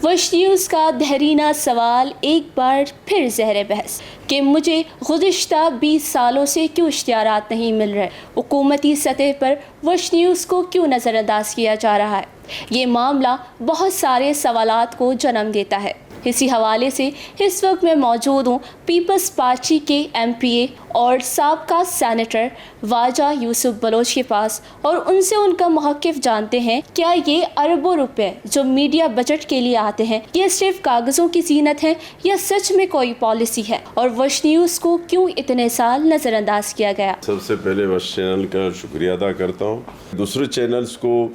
وش news کا دہرینہ سوال ایک بار پھر زہر بحث کہ مجھے گزشتہ 20 سالوں سے کیوں اشتہارات نہیں مل رہے، حکومتی سطح پر وش نیوز کو کیوں نظر انداز کیا جا رہا ہے۔ یہ معاملہ بہت سارے سوالات کو جنم دیتا ہے۔ اسی حوالے سے اس وقت میں موجود ہوں پیپلز پارٹی کے ایم پی اے اور سابقہ سینیٹر واجہ یوسف بلوچ کے پاس، اور ان سے ان کا موقف جانتے ہیں۔ کیا یہ اربوں روپے جو میڈیا بجٹ کے لیے آتے ہیں یہ صرف کاغذوں کی زینت ہے یا سچ میں کوئی پالیسی ہے، اور وش نیوز کو کیوں اتنے سال نظر انداز کیا گیا؟ سب سے پہلے وش چینل کا شکریہ ادا کرتا ہوں۔ دوسرے چینلز کو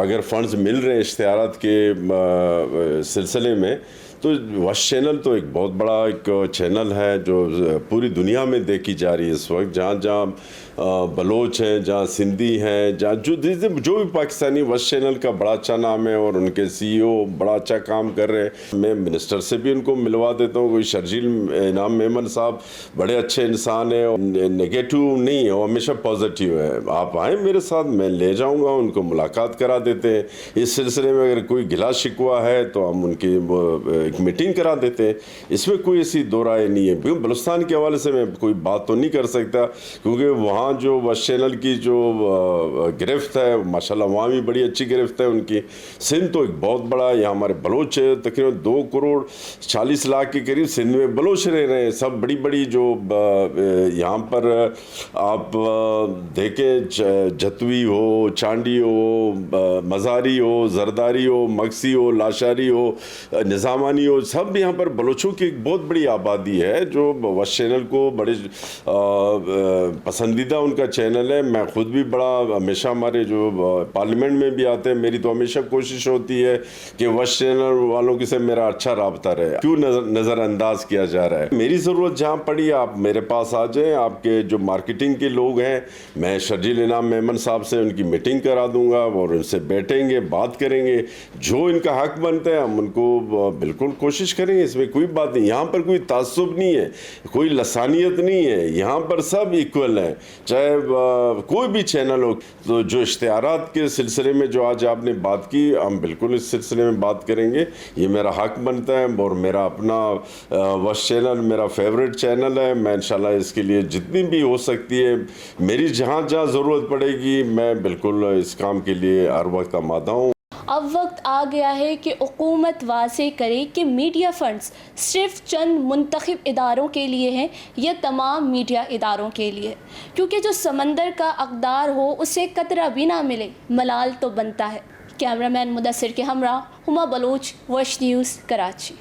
اگر فنڈز مل رہے ہیں اشتہارات کے سلسلے میں، تو وش چینل تو ایک بہت بڑا ایک چینل ہے جو پوری دنیا میں دیکھی جا رہی ہے اس وقت۔ جہاں جہاں بلوچ ہیں، جہاں سندھی ہیں، جہاں جو بھی پاکستانی، وش چینل کا بڑا اچھا نام ہے اور ان کے سی او بڑا اچھا کام کر رہے ہیں۔ میں منسٹر سے بھی ان کو ملوا دیتا ہوں۔ کوئی شرجیل انعام میمن صاحب بڑے اچھے انسان ہیں، نگیٹو نہیں ہے، وہ ہمیشہ پازیٹیو ہے۔ آپ آئیں میرے ساتھ، میں لے جاؤں گا، ان کو ملاقات کرا دیتے ہیں۔ اس سلسلے میں اگر کوئی گلا شکوہ ہے تو ہم ان کی ایک میٹنگ کرا دیتے ہیں۔ اس میں کوئی ایسی دو رائے نہیں ہے۔ بلوچستان کے حوالے سے میں کوئی بات تو نہیں کر سکتا، کیونکہ وہاں جو وش چینل کی جو گرفت ہے ماشاءاللہ وہاں بھی بڑی اچھی گرفت ہے ان کی۔ سندھ تو ایک بہت بڑا، یہاں ہمارے بلوچ تقریباً 2 کروڑ 40 لاکھ کے قریب سندھ میں بلوچ رہ رہے ہیں۔ سب بڑی بڑی جو یہاں پر آپ دیکھیں، جتوی ہو، چانڈی ہو، مزاری ہو، زرداری ہو، مگسی ہو، لاشاری ہو، نظامانی ہو، سب یہاں پر بلوچوں کی ایک بہت بڑی آبادی ہے جو وش چینل کو بڑے پسندیدہ ان کا چینل ہے۔ میں خود بھی بڑا ہمیشہ ہمارے جو پارلیمنٹ میں بھی آتے ہیں، میری تو ہمیشہ کوشش ہوتی ہے کہ وش چینل والوں کے سے میرا اچھا رابطہ رہے۔ کیوں نظر انداز کیا جا رہا ہے؟ میری ضرورت جہاں پڑی آپ میرے پاس آ جائیں۔ آپ کے جو مارکیٹنگ کے لوگ ہیں، میں شرجیل انعام میمن صاحب سے ان کی میٹنگ کرا دوں گا اور ان سے بیٹھیں گے، بات کریں گے، جو ان کا حق بنتا ہے ہم ان کو بالکل کوشش کریں گے۔ اس میں کوئی بات نہیں، یہاں پر کوئی تعصب نہیں ہے، کوئی لسانیت نہیں ہے، یہاں پر سب ایکول ہیں، چاہے کوئی بھی چینل ہو۔ تو جو اشتہارات کے سلسلے میں جو آج آپ نے بات کی، ہم بالکل اس سلسلے میں بات کریں گے۔ یہ میرا حق بنتا ہے اور میرا اپنا وش چینل میرا فیوریٹ چینل ہے۔ میں انشاءاللہ اس کے لیے جتنی بھی ہو سکتی ہے، میری جہاں جہاں ضرورت پڑے گی، میں بالکل اس کام کے لیے ہر وقت آمادہ ہوں۔ اب وقت آ گیا ہے کہ حکومت واضح کرے کہ میڈیا فنڈز صرف چند منتخب اداروں کے لیے ہیں یا تمام میڈیا اداروں کے لیے، کیونکہ جو سمندر کا اقدار ہو اسے قطرہ بھی نہ ملے، ملال تو بنتا ہے۔ کیمرہ مین مدثر کے ہمراہ ہما بلوچ، وش نیوز، کراچی۔